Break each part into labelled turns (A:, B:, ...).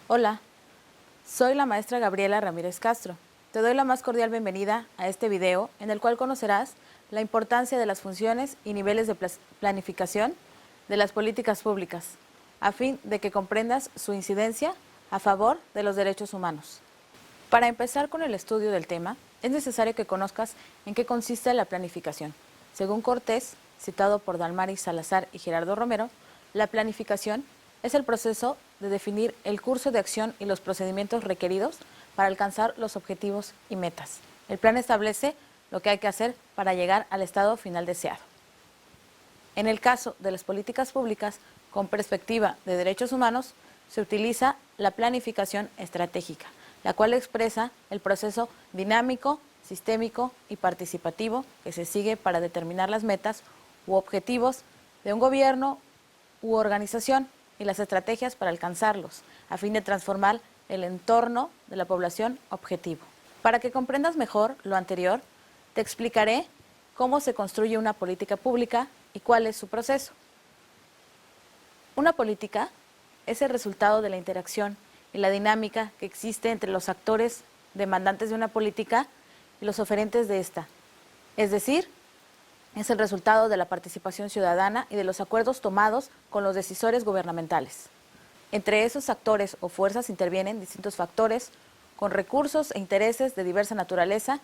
A: Hola, soy la maestra Gabriela Ramírez Castro. Te doy la más cordial bienvenida a este video en el cual conocerás la importancia de las funciones y niveles de planificación de las políticas públicas, a fin de que comprendas su incidencia a favor de los derechos humanos. Para empezar con el estudio del tema, es necesario que conozcas en qué consiste la planificación. Según Cortés, citado por Damaris Salazar y Gerardo Romero, la planificación es el proceso de definir el curso de acción y los procedimientos requeridos para alcanzar los objetivos y metas. El plan establece lo que hay que hacer para llegar al estado final deseado. En el caso de las políticas públicas, con perspectiva de derechos humanos, se utiliza la planificación estratégica, la cual expresa el proceso dinámico, sistémico y participativo que se sigue para determinar las metas u objetivos de un gobierno u organización y las estrategias para alcanzarlos, a fin de transformar el entorno de la población objetivo. Para que comprendas mejor lo anterior, te explicaré cómo se construye una política pública y cuál es su proceso. Una política es el resultado de la interacción y la dinámica que existe entre los actores demandantes de una política y los oferentes de esta. Es decir, es el resultado de la participación ciudadana y de los acuerdos tomados con los decisores gubernamentales. Entre esos actores o fuerzas intervienen distintos factores con recursos e intereses de diversa naturaleza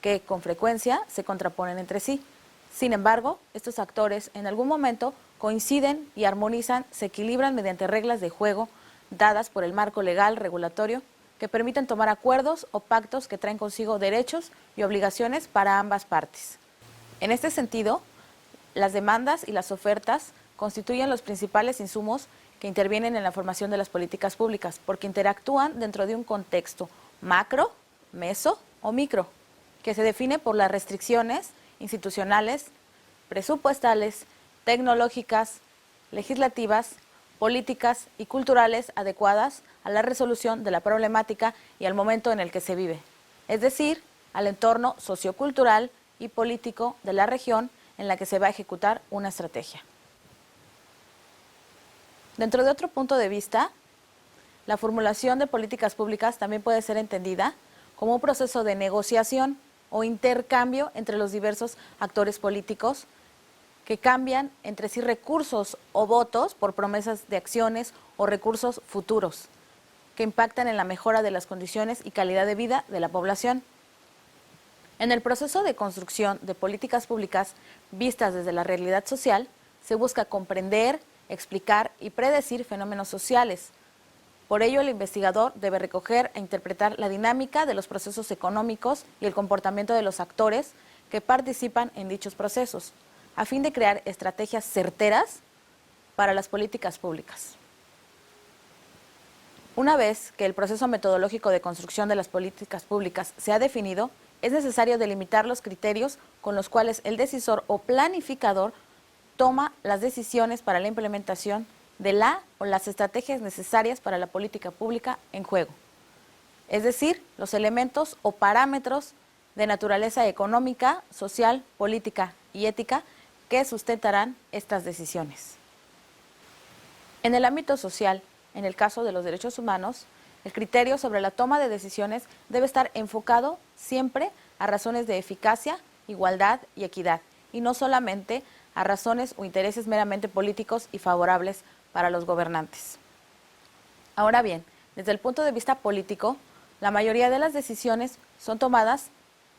A: que con frecuencia se contraponen entre sí. Sin embargo, estos actores en algún momento coinciden y armonizan, se equilibran mediante reglas de juego dadas por el marco legal regulatorio que permiten tomar acuerdos o pactos que traen consigo derechos y obligaciones para ambas partes. En este sentido, las demandas y las ofertas constituyen los principales insumos que intervienen en la formación de las políticas públicas, porque interactúan dentro de un contexto macro, meso o micro, que se define por las restricciones institucionales, presupuestales, tecnológicas, legislativas, políticas y culturales adecuadas a la resolución de la problemática y al momento en el que se vive, es decir, al entorno sociocultural y político de la región en la que se va a ejecutar una estrategia. Dentro de otro punto de vista, la formulación de políticas públicas también puede ser entendida como un proceso de negociación o intercambio entre los diversos actores políticos que cambian entre sí recursos o votos por promesas de acciones o recursos futuros que impactan en la mejora de las condiciones y calidad de vida de la población. En el proceso de construcción de políticas públicas vistas desde la realidad social, se busca comprender, explicar y predecir fenómenos sociales. Por ello, el investigador debe recoger e interpretar la dinámica de los procesos económicos y el comportamiento de los actores que participan en dichos procesos, a fin de crear estrategias certeras para las políticas públicas. Una vez que el proceso metodológico de construcción de las políticas públicas se ha definido, es necesario delimitar los criterios con los cuales el decisor o planificador toma las decisiones para la implementación de la o las estrategias necesarias para la política pública en juego. Es decir, los elementos o parámetros de naturaleza económica, social, política y ética que sustentarán estas decisiones. En el ámbito social, en el caso de los derechos humanos, el criterio sobre la toma de decisiones debe estar enfocado siempre a razones de eficacia, igualdad y equidad, y no solamente a razones o intereses meramente políticos y favorables para los gobernantes. Ahora bien, desde el punto de vista político, la mayoría de las decisiones son tomadas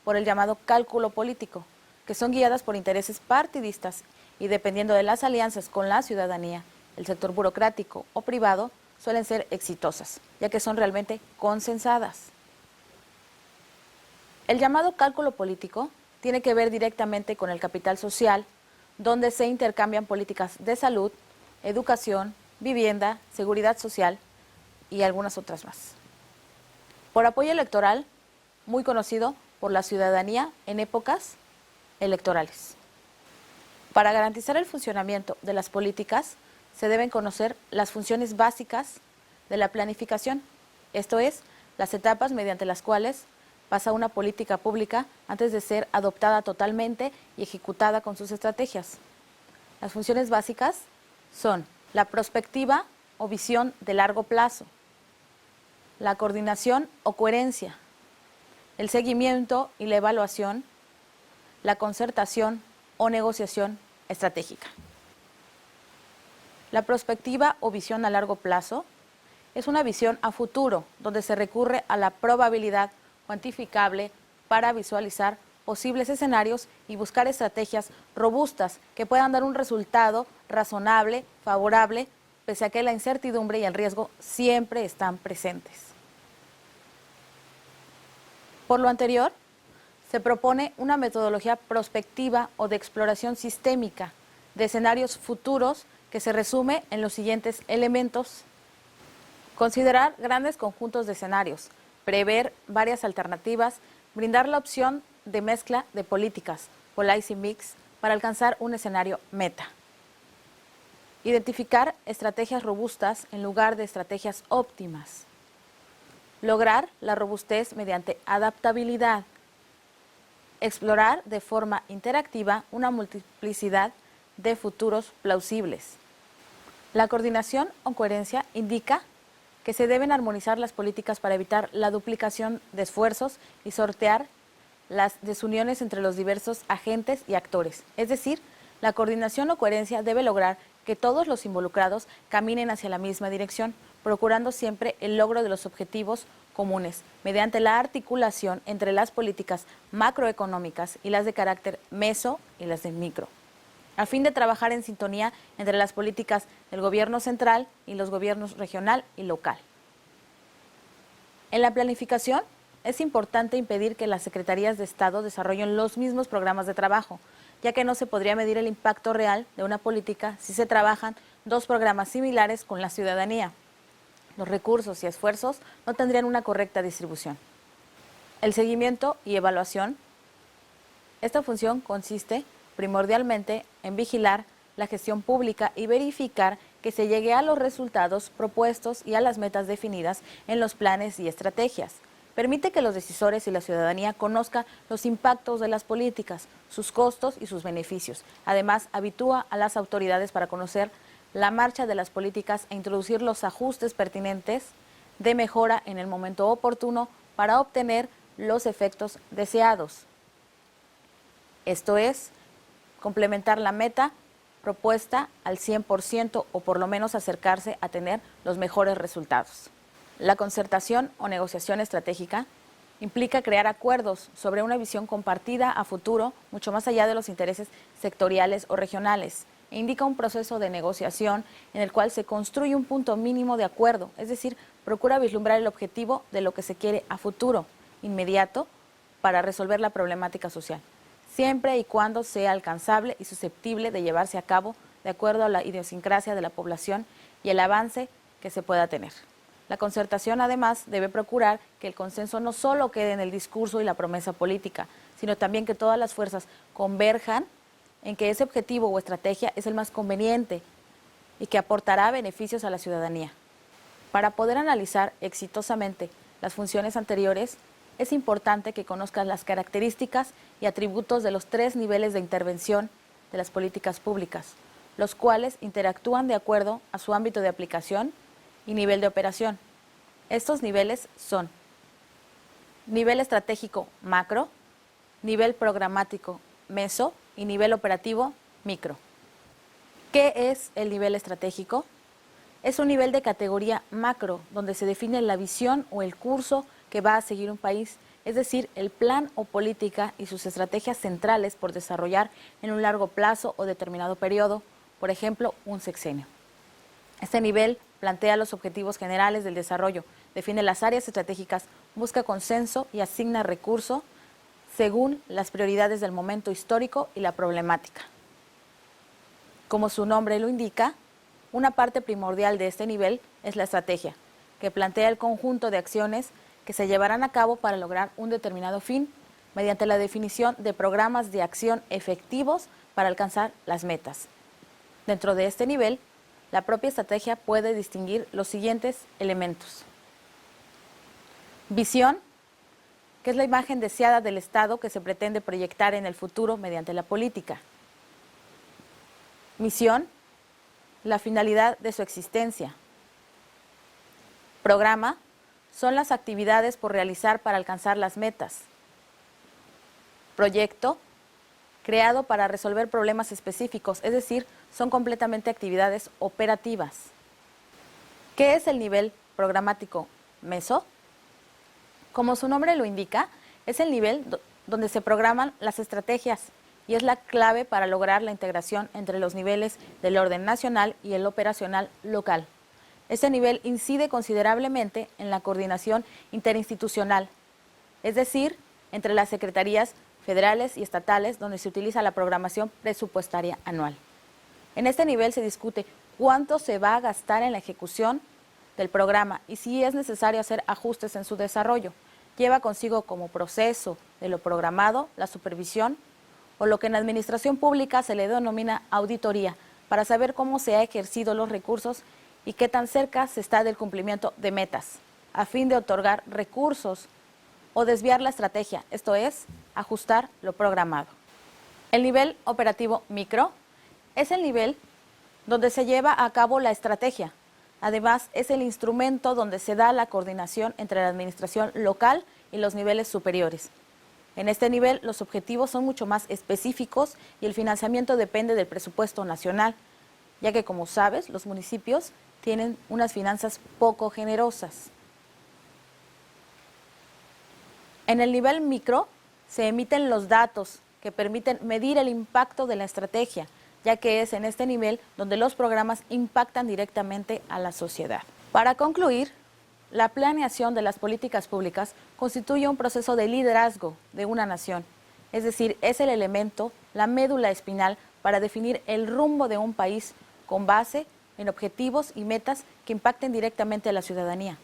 A: por el llamado cálculo político, que son guiadas por intereses partidistas y dependiendo de las alianzas con la ciudadanía, el sector burocrático o privado, suelen ser exitosas, ya que son realmente consensadas. El llamado cálculo político tiene que ver directamente con el capital social, donde se intercambian políticas de salud, educación, vivienda, seguridad social y algunas otras más. Por apoyo electoral, muy conocido por la ciudadanía en épocas electorales. Para garantizar el funcionamiento de las políticas, se deben conocer las funciones básicas de la planificación, esto es, las etapas mediante las cuales pasa una política pública antes de ser adoptada totalmente y ejecutada con sus estrategias. Las funciones básicas son la prospectiva o visión de largo plazo, la coordinación o coherencia, el seguimiento y la evaluación, la concertación o negociación estratégica. La perspectiva o visión a largo plazo es una visión a futuro donde se recurre a la probabilidad cuantificable para visualizar posibles escenarios y buscar estrategias robustas que puedan dar un resultado razonable, favorable, pese a que la incertidumbre y el riesgo siempre están presentes. Por lo anterior, se propone una metodología prospectiva o de exploración sistémica de escenarios futuros que se resume en los siguientes elementos. Considerar grandes conjuntos de escenarios, prever varias alternativas, brindar la opción de mezcla de políticas, policy mix, para alcanzar un escenario meta. Identificar estrategias robustas en lugar de estrategias óptimas. Lograr la robustez mediante adaptabilidad. Explorar de forma interactiva una multiplicidad de futuros plausibles. La coordinación o coherencia indica que se deben armonizar las políticas para evitar la duplicación de esfuerzos y sortear las desuniones entre los diversos agentes y actores. Es decir, la coordinación o coherencia debe lograr que todos los involucrados caminen hacia la misma dirección, procurando siempre el logro de los objetivos comunes, mediante la articulación entre las políticas macroeconómicas y las de carácter meso y las de micro, a fin de trabajar en sintonía entre las políticas del gobierno central y los gobiernos regional y local. En la planificación, es importante impedir que las secretarías de Estado desarrollen los mismos programas de trabajo, ya que no se podría medir el impacto real de una política si se trabajan dos programas similares con la ciudadanía. Los recursos y esfuerzos no tendrían una correcta distribución. El seguimiento y evaluación. Esta función consiste primordialmente en vigilar la gestión pública y verificar que se llegue a los resultados propuestos y a las metas definidas en los planes y estrategias. Permite que los decisores y la ciudadanía conozcan los impactos de las políticas, sus costos y sus beneficios. Además, habitúa a las autoridades para conocer la marcha de las políticas e introducir los ajustes pertinentes de mejora en el momento oportuno para obtener los efectos deseados. Esto es, complementar la meta propuesta al 100% o por lo menos acercarse a tener los mejores resultados. La concertación o negociación estratégica implica crear acuerdos sobre una visión compartida a futuro, mucho más allá de los intereses sectoriales o regionales, e indica un proceso de negociación en el cual se construye un punto mínimo de acuerdo, es decir, procura vislumbrar el objetivo de lo que se quiere a futuro, inmediato, para resolver la problemática social, siempre y cuando sea alcanzable y susceptible de llevarse a cabo de acuerdo a la idiosincrasia de la población y el avance que se pueda tener. La concertación, además, debe procurar que el consenso no solo quede en el discurso y la promesa política, sino también que todas las fuerzas converjan en que ese objetivo o estrategia es el más conveniente y que aportará beneficios a la ciudadanía. Para poder analizar exitosamente las funciones anteriores, es importante que conozcas las características y atributos de los 3 niveles de intervención de las políticas públicas, los cuales interactúan de acuerdo a su ámbito de aplicación y nivel de operación. Estos niveles son nivel estratégico macro, nivel programático meso y nivel operativo micro. ¿Qué es el nivel estratégico? Es un nivel de categoría macro, donde se define la visión o el curso que va a seguir un país, es decir, el plan o política y sus estrategias centrales por desarrollar en un largo plazo o determinado periodo, por ejemplo, un sexenio. Este nivel plantea los objetivos generales del desarrollo, define las áreas estratégicas, busca consenso y asigna recursos según las prioridades del momento histórico y la problemática. Como su nombre lo indica, una parte primordial de este nivel es la estrategia, que plantea el conjunto de acciones que se llevarán a cabo para lograr un determinado fin, mediante la definición de programas de acción efectivos para alcanzar las metas. Dentro de este nivel, la propia estrategia puede distinguir los siguientes elementos. Visión, que es la imagen deseada del Estado que se pretende proyectar en el futuro mediante la política. Misión, la finalidad de su existencia. Programa, son las actividades por realizar para alcanzar las metas. Proyecto, creado para resolver problemas específicos, es decir, son completamente actividades operativas. ¿Qué es el nivel programático meso? Como su nombre lo indica, es el nivel donde se programan las estrategias y es la clave para lograr la integración entre los niveles del orden nacional y el operacional local. Este nivel incide considerablemente en la coordinación interinstitucional, es decir, entre las secretarías federales y estatales donde se utiliza la programación presupuestaria anual. En este nivel se discute cuánto se va a gastar en la ejecución del programa y si es necesario hacer ajustes en su desarrollo. Lleva consigo como proceso de lo programado la supervisión o lo que en administración pública se le denomina auditoría, para saber cómo se ha ejercido los recursos y qué tan cerca se está del cumplimiento de metas, a fin de otorgar recursos o desviar la estrategia, esto es, ajustar lo programado. El nivel operativo micro es el nivel donde se lleva a cabo la estrategia. Además, es el instrumento donde se da la coordinación entre la administración local y los niveles superiores. En este nivel, los objetivos son mucho más específicos y el financiamiento depende del presupuesto nacional, ya que, como sabes, los municipios tienen unas finanzas poco generosas. En el nivel micro se emiten los datos que permiten medir el impacto de la estrategia, ya que es en este nivel donde los programas impactan directamente a la sociedad. Para concluir, la planeación de las políticas públicas constituye un proceso de liderazgo de una nación, es decir, es el elemento, la médula espinal para definir el rumbo de un país con base en objetivos y metas que impacten directamente a la ciudadanía.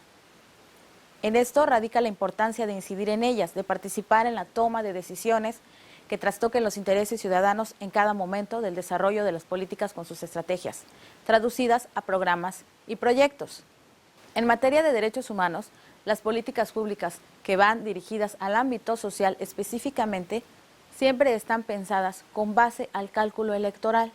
A: En esto radica la importancia de incidir en ellas, de participar en la toma de decisiones que trastoquen los intereses ciudadanos en cada momento del desarrollo de las políticas con sus estrategias, traducidas a programas y proyectos. En materia de derechos humanos, las políticas públicas que van dirigidas al ámbito social específicamente siempre están pensadas con base al cálculo electoral.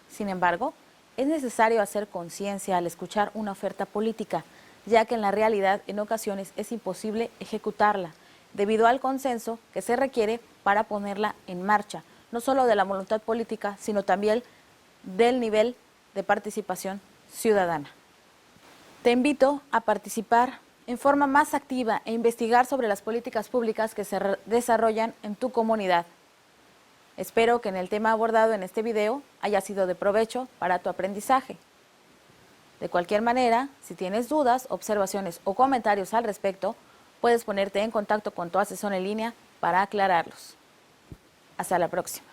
A: Sin embargo, es necesario hacer conciencia al escuchar una oferta política, ya que en la realidad en ocasiones es imposible ejecutarla, debido al consenso que se requiere para ponerla en marcha, no solo de la voluntad política, sino también del nivel de participación ciudadana. Te invito a participar en forma más activa e investigar sobre las políticas públicas que se desarrollan en tu comunidad. Espero que en el tema abordado en este video haya sido de provecho para tu aprendizaje. De cualquier manera, si tienes dudas, observaciones o comentarios al respecto, puedes ponerte en contacto con tu asesor en línea para aclararlos. Hasta la próxima.